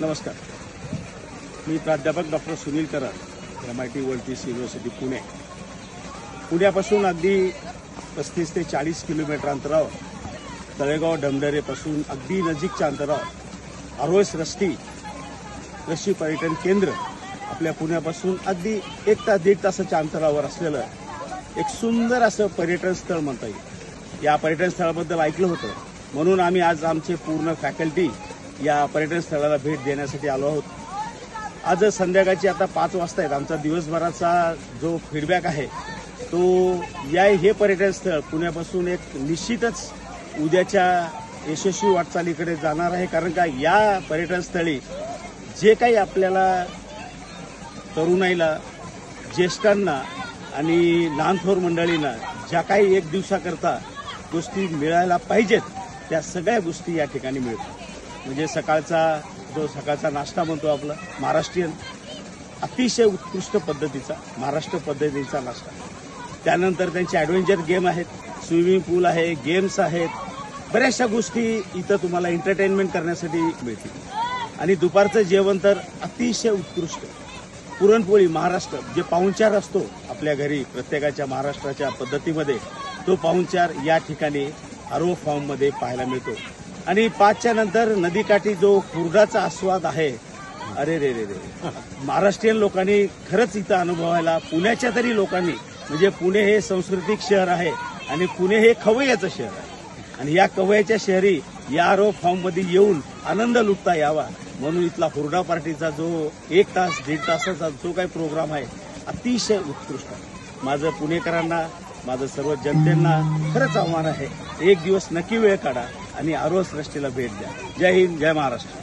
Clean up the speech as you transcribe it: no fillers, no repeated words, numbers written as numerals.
नमस्कार. मी प्राध्यापक doctor Sunil Karad, MIT world peace university Pune. पुण्यापासून अगदी 35 ते 40 किलोमीटर अंतरावर तळेगाव डमडरेपासून अगदी नजीकच्या अंतरावर आरोस रस्ती कृषी पर्यटन केंद्र आपल्या पुण्यापासून अगदी 1 तास 1.5 तासाच्या अंतरावर असलेलं एक सुंदर असं पर्यटन स्थळ म्हणता येईल. या पर्यटन स्थळाबद्दल ऐकलं होतं, म्हणून आम्ही आज आमचे पूर्ण फॅकल्टी या पर्यटन स्थळाला भेट देण्यासाठी आलो आहोत. आज संध्याकाळची आता 5 वाजता आहेत. आमचा दिवसभराचा जो फीडबॅक आहे तो हे पर्यटन स्थळ पुण्यापासून एक निश्चितच उद्याच्या यशस्वी वाटचालीकडे जाणार आहे. कारण का या पर्यटन स्थळी जे काही आपल्याला तरुणाईला, ज्येष्ठांना आणि लहानथोर मंडळींना ज्या काही एक दिवसाकरता गोष्टी मिळायला पाहिजेत त्या सगळ्या गोष्टी या ठिकाणी मिळतात. म्हणजे सकाळचा नाश्ता म्हणतो आपला महाराष्ट्रीयन, अतिशय उत्कृष्ट पद्धतीचा महाराष्ट्र पद्धतीचा नाश्ता. त्यानंतर त्यांचे ॲडव्हेंचर गेम आहेत, स्विमिंग पूल आहे, गेम्स आहेत, बऱ्याचशा गोष्टी इथं तुम्हाला एंटरटेनमेंट करण्यासाठी मिळतील. आणि दुपारचं जेवण तर अतिशय उत्कृष्ट. पुरणपोळी महाराष्ट्र जे पाहुणचार असतो आपल्या घरी प्रत्येकाच्या महाराष्ट्राच्या पद्धतीमध्ये, तो पाहुणचार या ठिकाणी आरो फार्ममध्ये पाहायला मिळतो. आणि 5च्या नंतर नदीकाठी जो खुर्दाचा आस्वाद आहे, अरे रे रे रे, महाराष्ट्रीयन लोकांनी खरंच इथं अनुभवायला, पुण्याच्या तरी लोकांनी, म्हणजे पुणे हे सांस्कृतिक शहर आहे आणि पुणे हे खवय्याचं शहर आहे. आणि या खवय्याच्या शहरी या आरो फार्ममध्ये येऊन आनंद लुटता यावा म्हणून इथला हुरडा पार्टीचा जो 1 तास 1.5 तासाचा जो काही प्रोग्राम आहे अतिशय उत्कृष्ट आहे. माझं पुणेकरांना, माझं सर्व जनतेंना खरंच आव्हान आहे, एक दिवस नक्की वेळ काढा आणि आरोस रस्त्याला भेट द्या. जय हिंद, जय महाराष्ट्र.